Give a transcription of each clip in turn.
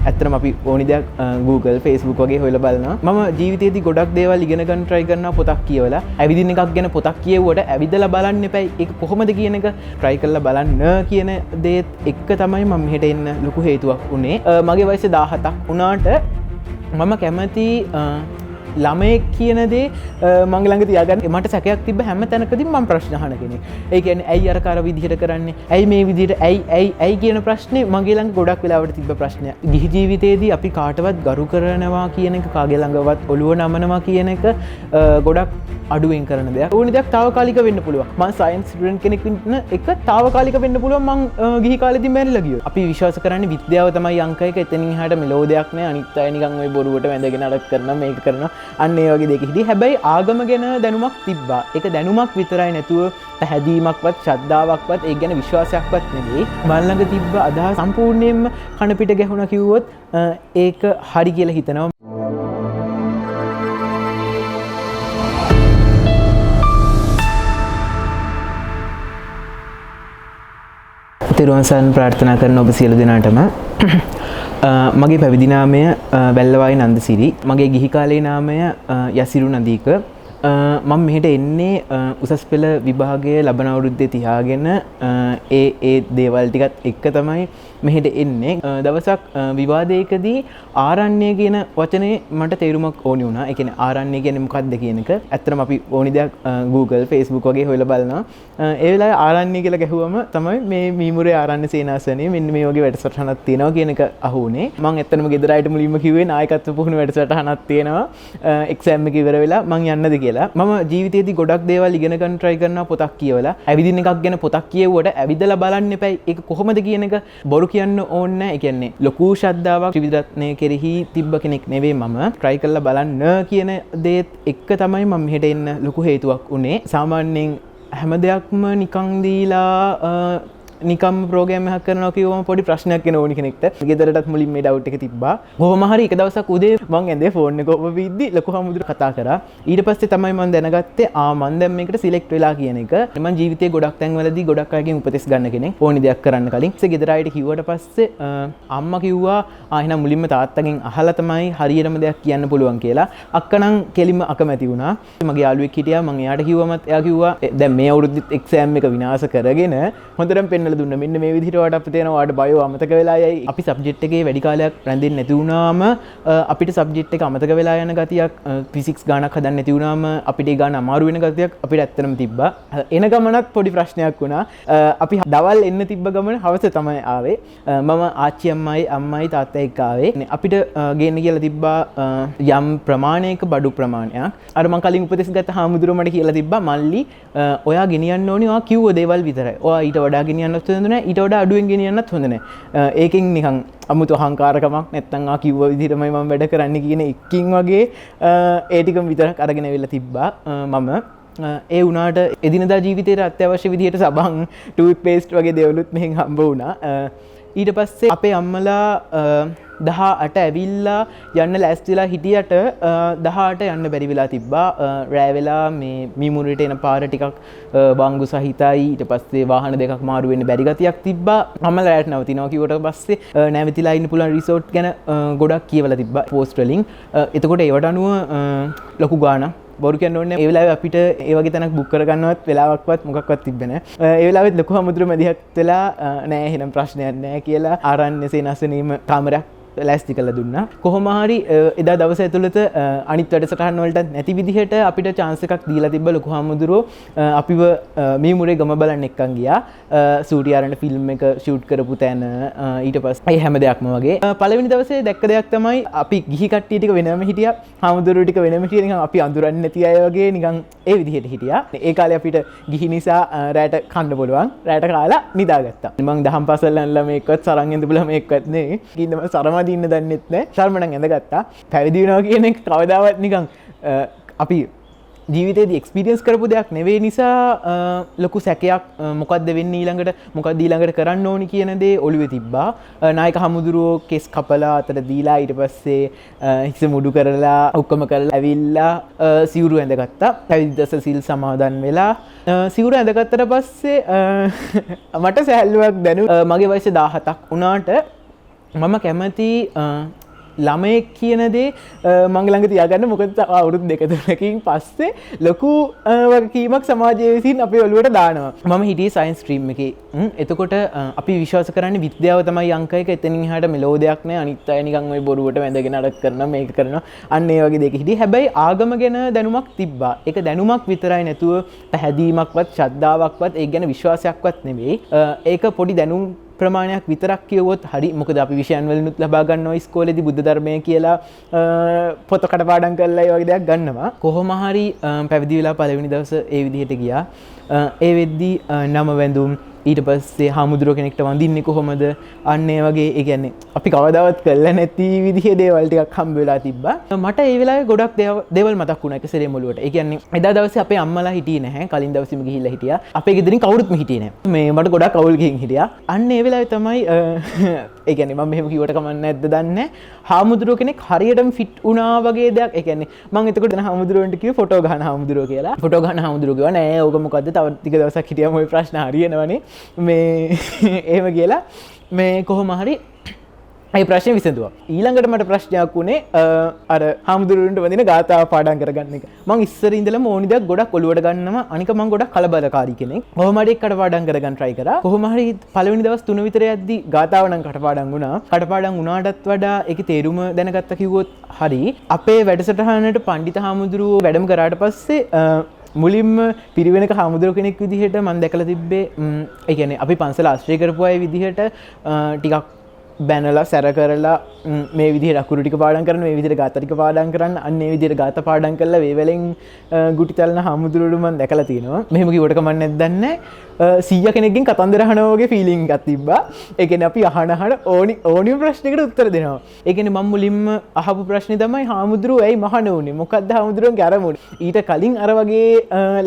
ඇත්තටම අපි ඕනි දෙයක් Google Facebook වගේ හොයලා බලනවා. මම ජීවිතේදී ගොඩක් දේවල් ඉගෙන ගන්න try කරනවා පොතක් කියවලා. ඇවිදින එකක් ගැන පොතක් කියවුවට ඇවිදලා බලන්න එපයි. ඒක කොහොමද කියන එක try කරලා බලන්න කියන දේත් එක්ක තමයි මම මෙහෙට එන්න ලොකු හේතුවක් උනේ. මගේ වයස 17ක් වුණාට මම කැමති ළමයෙක් කියන දේ මගේ ළඟ තියාගන්න. මට සැකයක් තිබ්බ හැම තැනකදීම මම ප්‍රශ්න අහන කෙනෙක්. ඒ කියන්නේ ඇයි අර කර විදිහට කරන්නේ? ඇයි මේ විදිහට ඇයි කියන ප්‍රශ්නේ මගේ ළඟ ගොඩක් වෙලාවට තිබ්බ ප්‍රශ්නයක්. ගිහි ජීවිතේදී අපි කාටවත් ගරු කරනවා කියන එක, කාගේ ළඟවත් ඔළුව නමනවා කියන එක ගොඩක් අඩුවෙන් කරන දෙයක්. ඕනි දෙයක් తాවකාලික වෙන්න පුළුවන්. මම සයන්ස් ස්ටුඩන්ට් කෙනෙක් වෙන්න එක తాවකාලික වෙන්න පුළුවන්. මං ගිහි කාලෙදී මැරිලා ගියොත්. අපි විශ්වාස කරන්නේ විද්‍යාව තමයි අංක එක. එතනින් එහාට මෙලෝ දෙයක් නෑ. අනිත් අය නිකන් ওই බොරුවට වැඳගෙන අරක් කරනවා මේක කරනවා. අන්න ඒ වගේ දෙයක හිටියේ. හැබැයි ආගම ගැන දැනුමක් තිබ්බා. ඒක දැනුමක් විතරයි නැතුව පැහැදීමක්වත් ශ්‍රද්ධාවක්වත් ඒ ගැන විශ්වාසයක්වත් නෙවෙයි. මල් ළඟ තිබ්බ අදහස් සම්පූර්ණයෙන්ම කන පිට ගැහුණා කිව්වොත් ඒක හරි කියලා හිතනවා. තෙරුවන් සරණ ප්‍රාර්ථනා කරන ඔබ සියලු දෙනාටම මගේ පැවිදි නාමය වැල්ලවායි නන්දසිරි. මගේ ගිහි කාලේ නාමය යසිරු නදීක. මම මෙහෙට එන්නේ උසස් පෙළ විභාගය ලබන අවුරුද්දේ තියාගෙන ඒ දේවල් ටිකත් එක්ක තමයි මෙහෙට එන්නේ. දවසක් විවාදයකදී ආරණ්‍ය කියන වචනේ මට තේරුමක් ඕනි වුණා. ඒ කියන්නේ ආරණ්‍ය කියන්නේ මොකක්ද කියන එක. ඇත්තටම අපි ඕනි දෙයක් Google Facebook වගේ හොයලා බලනවා. ඒ වෙලාවේ ආරණ්‍ය කියලා ගැහුවම තමයි මේ මීමුරේ ආරණ්‍ය සේනාසනේ මෙන්න මේ වගේ වැඩසටහනක් තියෙනවා කියන එක අහුනේ. මම ඇත්තටම ගෙදර ආയിട്ട് මුලින්ම කිව්වේ නායකත්ව පුහුණු වැඩසටහනක් තියෙනවා. එක්සෑම් එක ඉවර වෙලා මං යන්නද කියලා. මම ජීවිතේදී ගොඩක් දේවල් ඉගෙන ගන්න try කරනවා පොතක් කියවලා. ඇවිදින එකක් ගැන පොතක් කියවුවට ඇවිදලා බලන්න එපයි. ඒක කොහොමද කියන එක බොරු කියන්න ඕනේ නැහැ. ඒ කියන්නේ ලොකු ශ්‍රද්ධාවක් ත්‍රිවිධරත්නය කෙරෙහි තිබ්බ කෙනෙක් නෙවෙයි මම. try කරලා බලන්න කියන දේත් එක්ක තමයි මම මෙහෙට එන්න ලොකු හේතුවක් උනේ. සාමාන්‍යයෙන් හැම දෙයක්ම නිකන් දීලා නිකම් ප්‍රෝග්‍රෑම් එකක් කරනවා කිව්වම පොඩි ප්‍රශ්නයක් එන ඕනි කෙනෙක්ට. ගෙදරටත් මුලින් මේ ඩවුට් එක තිබ්බා. කොහොම හරි එක දවසක් උදේ මං ඇඳේ ෆෝන් එක ඔබ විද්දි ලොකු හමුදුර කතා කරා. ඊට පස්සේ තමයි මම දැනගත්තේ මං දැන් මේකට සිලෙක්ට් වෙලා කියන එක. මම ජීවිතේ ගොඩක් තැන්වලදී ගොඩක් අයගෙන් උපදෙස් ගන්න කෙනෙක්. ඕනි දෙයක් කරන්න කලින්. ඊට ගෙදර ආയിട്ട് කිව්වට පස්සේ අම්මා කිව්වා එහෙනම් මුලින්ම තාත්තගෙන් අහලා තමයි හරියටම දෙයක් කියන්න පුළුවන් කියලා. අක්කනම් කෙලින්ම අකමැති වුණා. මගේ යාළුවෙක් හිටියා. මං එයාට කිව්වමත් එයා කිව්වා දැන් මේ අවුරුද්දෙත් එක්සෑම් එක විනාශ කරගෙන හොඳටම පෙන්නලා දුන්නා. මෙන්න මේ විදිහට වට අපිට තේනවා වාට බයෝ අමතක වෙලා යයි. අපි සබ්ජෙක්ට් එකේ වැඩි කාලයක් රැඳෙන්නේ නැති වුණාම අපිට සබ්ජෙක්ට් එක අමතක වෙලා යන ගතියක්, ෆිසික්ස් ගානක් හදන්න නැති වුණාම අපිට ඒ ගාන අමාරු වෙන ගතියක් අපිට ඇත්තටම තිබ්බා. එන ගමනත් පොඩි ප්‍රශ්නයක් වුණා. අපි දවල් එන්න තිබ්බ ගමන හවස තමයි ආවේ. මම ආච්චි අම්මයි තාත්තයි එක්ක ආවේ. අපිට ගේන්න කියලා තිබ්බා යම් ප්‍රමාණයක බඩු ප්‍රමාණයක්. අර මම කලින් උපදෙස් ගත්ත හාමුදුරුවෝ මට කියලා තිබ්බා මල්ලි ඔයා ගෙනියන්න ඕනේ ඔයා කිව්ව දේවල් විතරයි. ඔයා ඊට වඩා ගෙනියන්නත් හොඳ නැහැ. ඊට වඩා අඩුවෙන් ගෙනියන්නත් හොඳ නැහැ. ඒකෙන් නිකන් අමුතු අහංකාරකමක් නැත්තම් කිව්ව විදිහටමයි මම වැඩ කරන්න කියන එකකින් වගේ ඒ ටිකම විතරක් අරගෙන වෙලා තිබ්බා මම. ඒ වුණාට එදිනදා ජීවිතේට අත්‍යවශ්‍ය විදිහට සබන්, ටූත් පේස්ට් වගේ දේවලුත් මෙහෙන් හම්බ වුණා. ඊට පස්සේ අපේ අම්මලා 18 ඇවිල්ලා යන්න ලෑස්තිලා හිටියට 18 යන්න බැරි වෙලා තිබ්බා. රෑ වෙලා මේ මීමුරේට එන පාර ටිකක් බංගු සහිතයි. ඊට පස්සේ වාහන දෙකක් මාරු වෙන්න බැරි ගතියක් තිබ්බා. අම්මලා රැට නවතිනවා කිව්වට පස්සේ නැවතිලා ඉන්න පුළුවන් රිසෝට් ගැන ගොඩක් කියවලා තිබ්බා පෝස්ට් වලින්. එතකොට ඒවට අනුව ලොකු ගාණක් බොරු කියන්න ඕනේ. ඒ වෙලාවේ අපිට ඒ වගේ තැනක් බුක් කරගන්නවත් වෙලාවක්වත් මොකක්වත් තිබ්බේ නැහැ. ඒ වෙලාවෙත් ලොකු හමුදුර මැදිහත් වෙලා නෑ එහෙනම් ප්‍රශ්නයක් නෑ කියලා ආරණ්‍ය සේනාසනීයම කාමරයක් ලෑස්ති කරලා දුන්නා. කොහොම හරි එදා දවස ඇතුළත අනිත් වැඩසටහන් වලට නැති විදිහට අපිට chance එකක් දීලා තිබ්බ ලොකු හාමුදුරුවෝ අපිව මීමුරේ ගම බලන්න එක්කන් ගියා. සූටියාරන්ට ෆිල්ම් එක ෂූට් කරපු තැන ඊට පස්සේ ඒ හැම දෙයක්ම වගේ. පළවෙනි දවසේ දැක්ක දෙයක් තමයි අපි ගිහි කට්ටිය ටික වෙනම හිටියා. හාමුදුරුවෝ ටික වෙනම හිටියා. නිකන් අපි අඳුරන්නේ නැති අය වගේ නිකන් ඒ විදිහට හිටියා. ඒ කාලේ අපිට ගිහි නිසා රැට කන්න පුළුවන්. රැට කාලා නිදාගත්තා. මම දහම් පාසල් යන ළමයෙක්වත් සරන් ඉඳපු ළමයෙක්වත් නෙවෙයි. ඉතින් මම සරම දින්න දන්නෙත් නෑ. ශර්ම නම් ඇඳගත්තා. පැවිදි වෙනවා කියන එක කවදාවත් නිකන් අපි ජීවිතේදී එක්ස්පීරියන්ස් කරපු දෙයක් නෙවෙයි නිසා ලොකු සැකයක් මොකද්ද වෙන්නේ ඊළඟට මොකද්ද ඊළඟට කරන්න ඕනි කියන දේ ඔළුවේ තිබ්බා. නායක හමුදුරුවෝ කෙස් කපලා අතට දීලා ඊට පස්සේ හිස මුඩු කරලා ඔක්කොම කරලා ඇවිල්ලා සිවුරු ඇඳගත්තා. පැවිදි දස සිල් සමාදන් වෙලා සිවුරු ඇඳගත්තට පස්සේ මට සැහැල්ලුවක් දැනුණා. මගේ වයස 17ක් වුණාට මම කැමති ළමයෙක් කියන දේ මං ළඟ තියාගන්න. මොකද අවුරුදු දෙක තුනකින් පස්සේ ලොකු වගකීමක් සමාජය විසින් අපේ ඔළුවට දානවා. මම හිටියේ සයන්ස් ස්ට්‍රීම් එකේ. එතකොට අපි විශ්වාස කරන්නේ විද්‍යාව තමයි අංක එක. එතනින් එහාට මෙලෝඩයක් නැහැ. අනිත් අය නිකන් ওই බොරුවට වැඳගෙන අඩක් කරනවා මේක කරනවා. අන්න ඒ වගේ දෙයක හිටියේ. හැබැයි ආගම ගැන දැනුමක් තිබ්බා. ඒක දැනුමක් විතරයි නැතුව පැහැදීමක්වත් ශ්‍රද්ධාවක්වත් ඒ ගැන විශ්වාසයක්වත් නෙවෙයි. ඒක පොඩි දැනුම් ප්‍රමාණයක් විතරක් කියවොත් හරි. මොකද අපි විෂයන් වලිනුත් ලබා ගන්නවා ඉස්කෝලේදී බුද්ධ ධර්මය කියලා පොත කටපාඩම් කරලා ඒ වගේ දෙයක් ගන්නවා. කොහොම හරි පැවිදි වෙලා පළවෙනි දවසේ ඒ විදිහට ගියා. ඒ වෙද්දී නම වැඳුම් ඊට පස්සේ හාමුදුරුව කෙනෙක්ට වඳින්නේ කොහොමද අන්න ඒ වගේ ඒ කියන්නේ අපි කවදාවත් කරලා නැති විදිහේ දේවල් ටිකක් හම්බ වෙලා තිබ්බා. මට ඒ වෙලාවේ ගොඩක් දේවල් මතක් වුණා එක සැරේ මොළුවට. ඒ කියන්නේ එදා දවසේ අපේ අම්මලා හිටියේ නැහැ. කලින් දවසේම ගිහිල්ලා හිටියා. අපේ ගෙදරින් කවුරුත්ම හිටියේ නැහැ. මේ මට ගොඩක් අවුල් ගිහින් හිටියා. අන්න ඒ වෙලාවේ තමයි ඒ කියන්නේ මම මෙහෙම කිව්වට කමක් නැද්ද දන්නේ. හාමුදුරුව කෙනෙක් හරියටම ෆිට වුණා වගේ දෙයක්. ඒ කියන්නේ මම එතකොට දැන් හාමුදුරුවන්ට කිව්වේ ෆොටෝ ගන්න හාමුදුරුව කියලා. ෆොටෝ ගන්න හාමුදුරුව කිව්වා නෑ ඕක මොකද්ද තව ටික දවසක් හිටියම ওই ප්‍රශ්න හරියනවනේ. මේ එහෙම කියලා මේ කොහොම හරි ඒ ප්‍රශ්නේ විසඳුවා. ඊළඟට මට ප්‍රශ්නයක් වුණේ අර හාමුදුරුවන්ට වදින ගාථා පාඩම් කරගන්න එක. මම ඉස්සර ඉඳලම ඕනි දෙයක් ගොඩක් ඔලුවට ගන්නවා. අනික මම ගොඩක් කලබලකාරී කෙනෙක්. කොහොම හරි කටපාඩම් කරගන්න try කරා. කොහොම හරි පළවෙනි දවස් 3 විතර යද්දි ගාථාව නම් කටපාඩම් වුණා. කටපාඩම් වුණාටත් වඩා ඒකේ තේරුම දැනගත්ත කිව්වොත් හරි. අපේ වැඩසටහනට පඬිත හාමුදුරුවෝ වැඩම කරාට පස්සේ මුලින්ම පිරිවෙනක හාමුදුරුව කෙනෙක් විදිහට මම දැකලා තිබ්බේ ඒ කියන්නේ අපි පන්සල ආශ්‍රය කරපු අය විදිහට ටිකක් බැනලා සැර කරලා මේ විදිහට අකුරු ටික පාඩම් කරන මේ විදිහට ගාථා ටික පාඩම් කරන්න අන්න ඒ විදිහට ගාථා පාඩම් කරලා වේවැලෙන් ගුටි තලන හාමුදුරුවෝ මම දැකලා තියෙනවා. මෙහෙම කිව්වට කමක් නැද්ද දන්නේ. 100 කෙනෙක්ගෙන් කතන්දර අහනවා වගේ ෆීලිං එකක් තිබ්බා. ඒ කියන්නේ අපි අහන ඕනිම ප්‍රශ්නයකට උත්තර දෙනවා. ඒ කියන්නේ මම මුලින්ම අහපු ප්‍රශ්නේ තමයි හාමුදුරුවෝ ඇයි මහාන වුනේ? මොකද්ද හාමුදුරුවන්ගේ අරමුණ? ඊට කලින් අර වගේ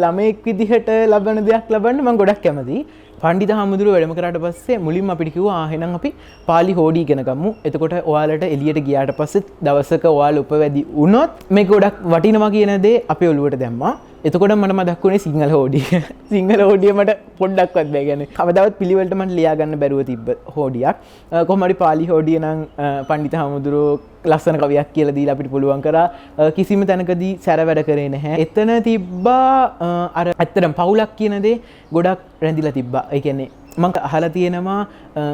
ළමෙක් විදිහට ලබන දෙයක් ලබන්න මම ගොඩක් කැමතියි. පණ්ඩිත හාමුදුරුවෝ වැඩම කරාට පස්සේ මුලින්ම අපිට කිව්වා එහෙනම් අපි පාලි හෝඩි ඉගෙන ගමු. එතකොට ඔයාලට එළියට ගියාට පස්සේ දවසක ඔයාලා උපවැදි වුණොත් මේක ගොඩක් වටිනවා කියන දේ අපේ ඔළුවට දැම්මා. එතකොට මට මතක් වුණේ සිංහල හෝඩිය. සිංහල හෝඩිය මට පොඩ්ඩක්වත් බෑ. කියන්නේ කවදාවත් පිළිවෙලට මට ලියා ගන්න බැරුව තිබ්බ හෝඩියක්. කොහොම හරි පාලි හෝඩිය නම් පණ්ඩිත හාමුදුරුවෝ ලස්සන කවියක් කියලා දීලා අපිට පුළුවන් කරා. කිසිම තැනකදී සැර වැඩ කරේ නැහැ. එතන තිබ්බා අර ඇත්තටම පවුලක් කියන දේ ගොඩක් රැඳිලා තිබ්බා. ඒ කියන්නේ මම අහලා තියෙනවා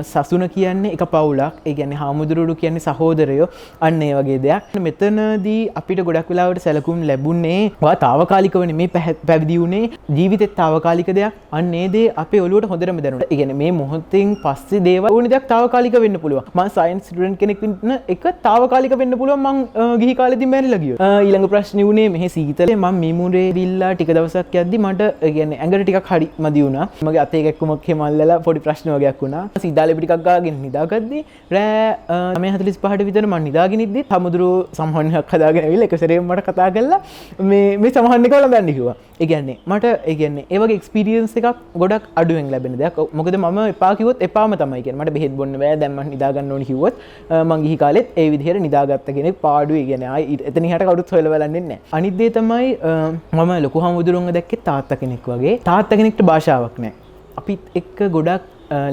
සසුන කියන්නේ එක පවුලක්. ඒ කියන්නේ හාමුදුරුවෝ කියන්නේ සහෝදරයෝ. අන්න ඒ වගේ දෙයක්. මෙතනදී අපිට ගොඩක් වෙලාවට සැලකුම් ලැබුණේ ඔයා తాවකාලිකව නෙමේ පැවිදි වුණේ ජීවිතේ తాවකාලික දෙයක්. අන්න ඒ දේ අපේ ඔළුවට හොඳටම දැනුණා. ඒ කියන්නේ මේ මොහොතෙන් පස්සේ දේවල් ඕනි දෙයක් తాවකාලික වෙන්න පුළුවන්. මම සයන්ස් ස්ටුඩන්ට් කෙනෙක් වෙන්න එක తాවකාලික වෙන්න පුළුවන්. මං ගිහි කාලෙදී මැරිලා ගියොත්. ඊළඟ ප්‍රශ්නේ උනේ මෙහි සීතලේ මම මීමුරේ විල්ලා ටික දවසක් යද්දි මට ඒ කියන්නේ ඇඟට ටිකක් හරි මදි වුණා. මගේ අතේ කැක්කුමක් හැමල්ලලා පොඩි ප්‍රශ්න වගේක් වුණා. සීදාලේ ටිකක් ගාගෙන නිදාගද්දි රෑ 9:45ට විතර මම නිදාගෙන ඉද්දි හමුදුරුවෝ සමහරක් හදාගෙන ඇවිල්ලා එක සැරේම මට කතා කරලා මේ සමහරක් වළඳන්න කිව්වා. ඒ කියන්නේ මට ඒ කියන්නේ ඒ වගේ එක්ස්පීරියන්ස් එකක් ගොඩක් අඩුවෙන් ලැබෙන දෙයක්. මොකද මම එපා කිව්වොත් එපාම තමයි කියන්නේ. මට බෙහෙත් බොන්න බෑ. දැන් මම නිදා ගන්න ඕනි කිව්වොත් මං ගිහි කාලෙත් ඒ විදිහට නිදාගත්ත කෙනෙක් පාඩුවේ. ඒ කියන්නේ ආයි එතන ඉහට කවුරුත් හොයලා බලන්නේ නැහැ. අනිත් දේ තමයි මම ලොකු හමුදුරුවන්ව දැක්කේ තාත්තා කෙනෙක් වගේ. තාත්තා කෙනෙක්ට භාෂාවක් නැහැ. අපිත් එක්ක ගොඩක්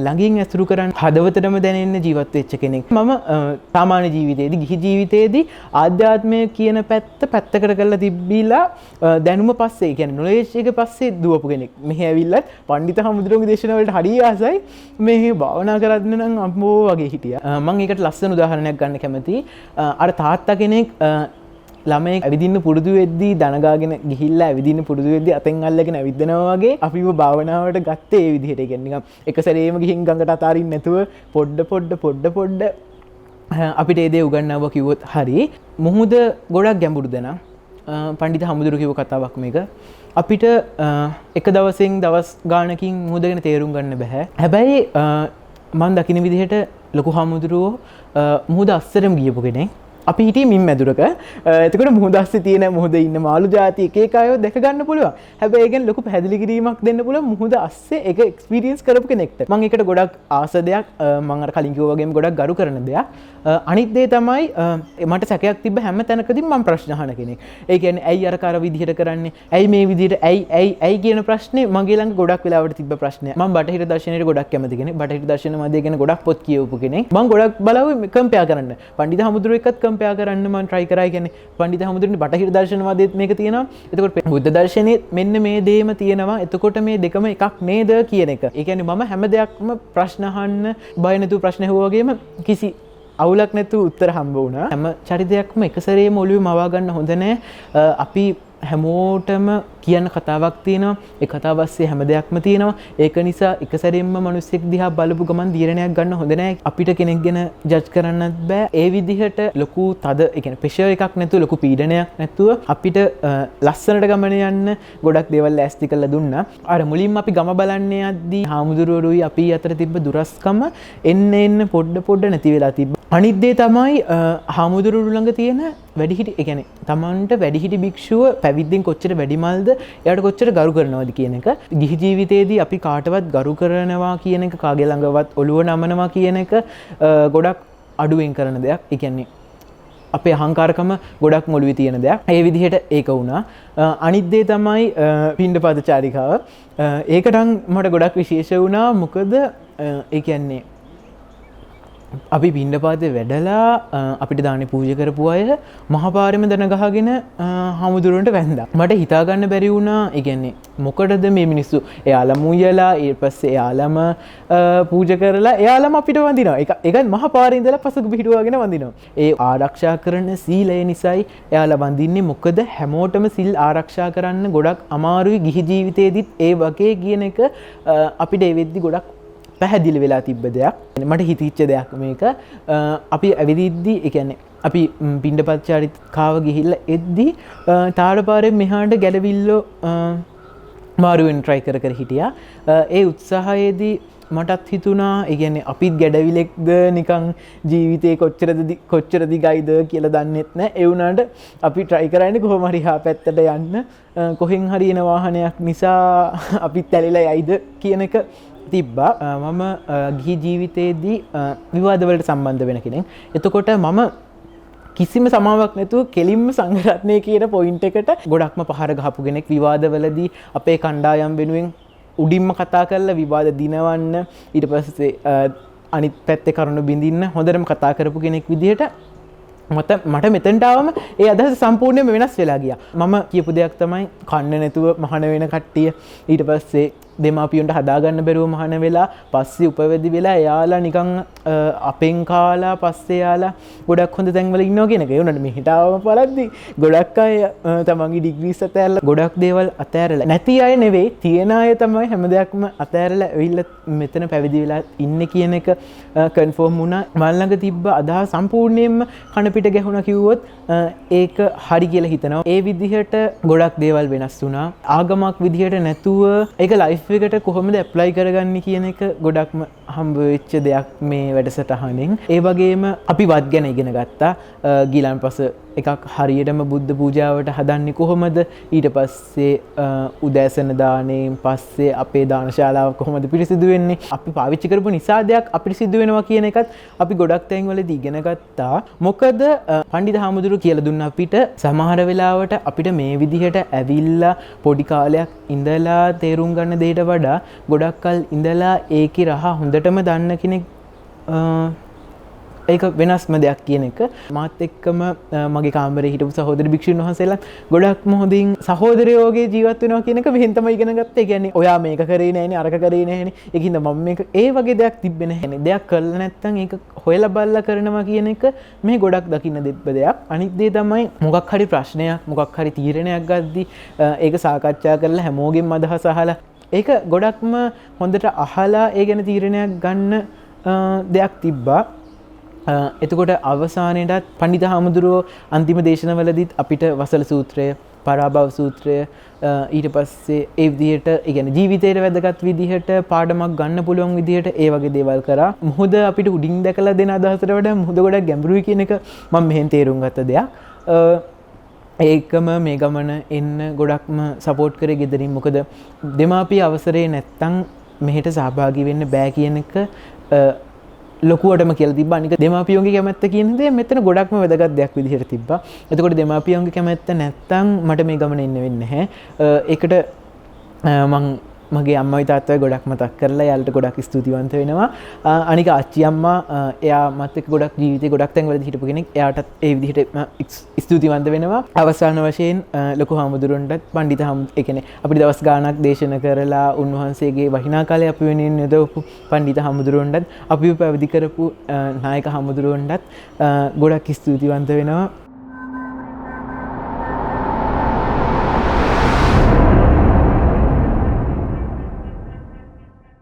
ළඟින් ඇසුරු කරන්න හදවතටම දැනෙන්න ජීවත් වෙච්ච කෙනෙක්. මම සාමාන්‍ය ජීවිතේදී ගිහි ජීවිතේදී ආධ්‍යාත්මය කියන පැත්ත පැත්තකට කරලා තිබ්බීලා දැනුම පස්සේ කියන්නේ නොලෙජ් එක පස්සේ දුවපු කෙනෙක්. මෙහි ඇවිල්ලත් පඬිත හමුදුරුවෝගේ දේශනා වලට හරිය ආසයි. මෙහි භාවනා කරන්න නම් අම්මෝ වගේ හිටියා. මම ඒකට ලස්සන උදාහරණයක් ගන්න කැමතියි. අර තාත්තා කෙනෙක් ළමයෙක් ඇවිදින්න පුරුදු වෙද්දී දනගාගෙන ගිහිල්ලා ඇවිදින්න පුරුදු වෙද්දී අතෙන් අල්ලගෙන ඇවිදිනවා වගේ අපිව භාවනාවට ගත්තේ ඒ විදිහට. ඒ කියන්නේ නිකන් එක සැරේම ගිහින් ගඟට අතාරින්න නැතුව පොඩ්ඩ අපිට ඒ දේ උගන්වව කිව්වොත් හරි. මුහුද ගොඩක් ගැඹුරු දෙනා. පඬිත හමුදුරු කිව්ව කතාවක් මේක. අපිට එක දවසෙන් දවස් ගානකින් මුහුද ගැන තේරුම් ගන්න බෑ. හැබැයි මම දකින විදිහට ලොකු හමුදුරුවෝ මුහුද අස්සරම ගියපු කෙනෙක්. අපි හිටියේ මින් මැදුරක. එතකොට මුහුද අස්සේ තියෙන මුහුද ඉන්න මාළු జాති එක එක අයව දැක ගන්න පුළුවන්. හැබැයි ඒකෙන් ලොකු පැහැදිලි කිරීමක් දෙන්න පුළුවන් මුහුද අස්සේ ඒක එක්ස්පීරියන්ස් කරපු කෙනෙක්ට. මම ඒකට ගොඩක් ආස දෙයක් මම අර කලින් කිව්වා වගේම ගොඩක් ගරු කරන දෙයක්. අනිත් දේ තමයි මට සැකයක් තිබ්බ හැම තැනකදීම මම ප්‍රශ්න අහන කෙනෙක්. ඒ කියන්නේ ඇයි අර කර විදිහට කරන්නේ? ඇයි මේ විදිහට ඇයි කියන ප්‍රශ්නේ මගේ ළඟ ගොඩක් වෙලාවට තිබ්බ ප්‍රශ්නයක්. මම බටහිර දර්ශනයට ගොඩක් කැමති කෙනෙක්. බටහිර දර්ශන මැදේ ගැන ගොඩක් පොත් කියවපු කෙනෙක්. මම ගොඩක් බලව කම්පෙයාර් කරන්න. පණ්ඩිත හමුදුරුවෝ එක්කත් කම්පෙයාර් කරන්න මම try කරා. කියන්නේ පණ්ඩිත හමුදුරුවෝනේ බටහිර දර්ශනවාදයේත් මේක තියෙනවා. එතකොට බුද්ධ දර්ශනයේත් මෙන්න මේ දේම තියෙනවා. එතකොට මේ දෙකම එකක් නේද කියන එක. ඒ කියන්නේ මම හැම දෙයක්ම ප්‍රශ්න අහන්න බය නැතුව ප්‍රශ්න අහුවා වගේම කිසි අවුලක් නැතුව උත්තර හම්බ වුණා. හැම චරිතයක්ම එක සැරේම ඔළුවේ මවා ගන්න හොඳ නැහැ. අපි හැමෝටම කියන්න කතාවක් තියෙනවා. ඒ කතාව ඇස්සේ හැම දෙයක්ම තියෙනවා. ඒක නිසා එක සැරෙන්ම මිනිස්සෙක් දිහා බලපු ගමන් තීරණයක් ගන්න හොඳ නැහැ. අපිට කෙනෙක් ගැන ජජ් කරන්නත් බෑ. ඒ විදිහට ලොකු තද ඒ කියන්නේ ප්‍රෙෂර් එකක් නැතුව ලොකු පීඩනයක් නැතුව අපිට ලස්සනට ගමන යන්න ගොඩක් දේවල් ඇස්ති කරලා දුන්නා. අර මුලින්ම අපි ගම බලන්න යද්දී හාමුදුරුවෝරුයි අපි අතර තිබ්බ දුරස්කම එන්න පොඩ නැති වෙලා තිබ්බා. අනිත් දේ තමයි හාමුදුරුවෝ ළඟ තියෙන වැඩිහිටි ඒ කියන්නේ Tamanට වැඩිහිටි භික්ෂුව පැවිද්දෙන් කොච්චර වැඩිමල්ද එයාට කොච්චර ගරු කරනවද කියන එක. ගිහි ජීවිතේදී අපි කාටවත් ගරු කරනවා කියන එක කාගේ ළඟවත් ඔළුව නමනවා කියන එක ගොඩක් අඩුවෙන් කරන දෙයක්. ඒ කියන්නේ අපේ අහංකාරකම ගොඩක් මොළුවේ තියෙන දෙයක්. ඒ විදිහට ඒක වුණා. අනිත් දේ තමයි පිණ්ඩපාත චාරිකාව. ඒකටන් මට ගොඩක් විශේෂ වුණා. මොකද ඒ කියන්නේ අපි පිණ්ඩපාතේ වැඩලා අපිට දානේ පූජා කරපු අය මහපාරෙම දන ගහගෙන හමුදුරන්ට වැන්දා. මට හිතා ගන්න බැරි වුණා. ඒ කියන්නේ මොකටද මේ මිනිස්සු එයාලම උයලා ඊට පස්සේ එයාලම පූජා කරලා එයාලම අපිට වඳිනවා. ඒකත් මහපාරේ ඉඳලා පසුක පිටුවාගෙන වඳිනවා. ඒ ආරක්ෂා කරන සීලය නිසායි එයාලා වඳින්නේ. මොකද හැමෝටම සිල් ආරක්ෂා කරන්න ගොඩක් අමාරුයි ගිහි ජීවිතේදීත් ඒ වගේ කියන එක අපිට ඒ වෙද්දි ගොඩක් පැහැදිලි වෙලා තිබ්බ දෙයක්. මට හිතිච්ච දෙයක් මේක. අපි ඇවිදිද්දී ඒ කියන්නේ අපි පිණ්ඩපාත චාරිකාව ගිහිල්ලා එද්දී තාරපාරෙන් මෙහාට ගැලවිල්ලෝ මාරුවෙන් try කර හිටියා. ඒ උත්සාහයේදී මටත් හිතුණා ඒ කියන්නේ අපිත් ගැඩවිලෙක්ද නිකන් ජීවිතේ කොච්චර දිගයිද කියලා දන්නෙත් නැහැ. ඒ වුණාට අපි try කරන්නේ කොහොම හරි හා පැත්තට යන්න. කොහෙන් හරි එන වාහනයක් නිසා අපිත් ඇලිලා යයිද කියන එක තිබ්බා. මම ගිහි ජීවිතයේදී විවාදවලට සම්බන්ධ වෙන කෙනෙක්. එතකොට මම කිසිම සමාවක් නැතුව කෙලින්ම සංඝරත්නය කියන පොයින්ට් එකට ගොඩක්ම පහර ගහපු කෙනෙක්. විවාදවලදී අපේ කණ්ඩායම් වෙනුවෙන් උඩින්ම කතා කරලා විවාද දිනවන්න ඊට පස්සේ අනිත් පැත්තේ කරුණු බින්දින්න හොඳටම කතා කරපු කෙනෙක් විදිහට මට මෙතනට ආවම ඒ අදහස සම්පූර්ණයෙන්ම වෙනස් වෙලා ගියා. මම කියපු දෙයක් තමයි කන්න නැතුව මහාන වෙන කට්ටිය ඊට පස්සේ දෙමාපියන්ට හදාගන්න බැරුව මහාන වෙලා පස්සේ උපවැදි වෙලා එයාලා නිකන් අපෙන් කාලා පස්සේ එයාලා ගොඩක් හොඳ තැන්වල ඉන්නවා කියන එක. ඒ උනට මෙහෙට ආවම බලද්දි ගොඩක් අය තමන්ගේ ඩිග්‍රීස් අතෑරලා ගොඩක් දේවල් අතෑරලා නැති අය නෙවෙයි තියෙන අය තමයි හැම දෙයක්ම අතෑරලා ඇවිල්ලා මෙතන පැවිදි වෙලා ඉන්නේ කියන එක කන්ෆර්ම් වුණා. මල් ළඟ තිබ්බ අදහස සම්පූර්ණයෙන්ම කන පිට ගැහුණා කිව්වොත් ඒක හරි කියලා හිතනවා. ඒ විදිහට ගොඩක් දේවල් වෙනස් වුණා. ආගමක් විදිහට නැතුව ඒක ලයිෆ් එකට කොහොමද ඇප්ලයි කරගන්නේ කියන එක ගොඩක්ම හම්බ වෙච්ච දෙයක් මේ වැඩසටහනෙන්. ඒ වගේම අපි වත් ගැන ඉගෙන ගත්තා. ගිලන්පස එකක් හරියටම බුද්ධ පූජාවට හදන්නේ කොහොමද? ඊට පස්සේ උදෑසන දාණයෙන් පස්සේ අපේ දානශාලාව කොහොමද පිරිසිදු වෙන්නේ? අපි පාවිච්චි කරපු නිසාදයක් අපිරිසිදු වෙනවා කියන එකත් අපි ගොඩක් තැන්වලදී ඉගෙන ගත්තා. මොකද පණ්ඩිත හාමුදුරුවෝ කියලා දුන්න අපිට සමහර වෙලාවට අපිට මේ විදිහට ඇවිල්ලා පොඩි කාලයක් ඉඳලා තේරුම් ගන්න දෙයට වඩා ගොඩක් කල් ඉඳලා ඒකේ රහ හොඳටම දන්න කෙනෙක් ඒක වෙනස්ම දෙයක් කියන එක. මාත් එක්කම මගේ කාමරේ හිටපු සහෝදර භික්ෂුන් වහන්සේලා ගොඩක්ම හොඳින් සහෝදරයෝගේ ජීවත් වෙනවා කියන එක මෙහෙන් තමයි ඉගෙන ගත්තේ. ඒ කියන්නේ ඔයා මේක කරේ නෑනේ අරක කරේ නෑනේ. ඒකින්ද මම මේක ඒ වගේ දෙයක් තිබ්බේ නෑනේ. දෙයක් කරලා නැත්නම් ඒක හොයලා බලලා කරනවා කියන එක මේ ගොඩක් දකින්න දෙබ්බ දෙයක්. අනිත් දේ තමයි මොකක් හරි ප්‍රශ්නයක් මොකක් හරි තීරණයක් ගද්දි ඒක සාකච්ඡා කරලා හැමෝගෙම අදහස අහලා ඒක ගොඩක්ම හොඳට අහලා ඒ ගැන තීරණයක් ගන්න දෙයක් තිබ්බා. එතකොට අවසානයේටත් පණ්ඩිත හාමුදුරුවෝ අන්තිම දේශනවලදීත් අපිට වසල සූත්‍රය පරාභව සූත්‍රය ඊට පස්සේ ඒ විදිහට ඒ කියන්නේ ජීවිතේට වැදගත් විදිහට පාඩමක් ගන්න පුළුවන් විදිහට ඒ වගේ දේවල් කරා. මුහුද අපිට උඩින් දැකලා දෙන අදහසට වඩා මුහුද ගොඩක් ගැඹුරුයි කියන එක මම මෙහෙන් තේරුම් ගත්ත දෙයක්. ඒකම මේ ගමන එන්න ගොඩක්ම සපෝට් කරේ ගෙදරින්. මොකද දෙමාපිය අවසරේ නැත්තම් මෙහෙට සහභාගී වෙන්න බෑ කියන එක ලොකුවටම කියලා තිබ්බා. අනික දෙමාපියෝගේ කැමැත්ත කියන දේ මෙතන ගොඩක්ම වැදගත් දෙයක් විදිහට තිබ්බා. එතකොට දෙමාපියෝගේ කැමැත්ත නැත්තම් මට මේ ගමන එන්න වෙන්නේ නැහැ. ඒකට මං මගේ අම්මයි තාත්තයි ගොඩක් මතක් කරලා යාළුට ගොඩක් ස්තුතිවන්ත වෙනවා. අනික ආච්චි අම්මා එයා මත් එක්ක ගොඩක් ජීවිතේ ගොඩක් තැන්වලදී හිටපු කෙනෙක්. එයාටත් ඒ විදිහට ස්තුතිවන්ත වෙනවා. අවසාන වශයෙන් ලොකු හාමුදුරන්ටත් පඬිත ඒ කියන්නේ අපිට දවස් ගාණක් දේශනා කරලා උන්වහන්සේගේ වහිනා කාලය අපි වෙනුවෙන් යොදවපු පඬිත හාමුදුරන්ටත් අපිව පැවිදි කරපු නායක හාමුදුරන්ටත් ගොඩක් ස්තුතිවන්ත වෙනවා.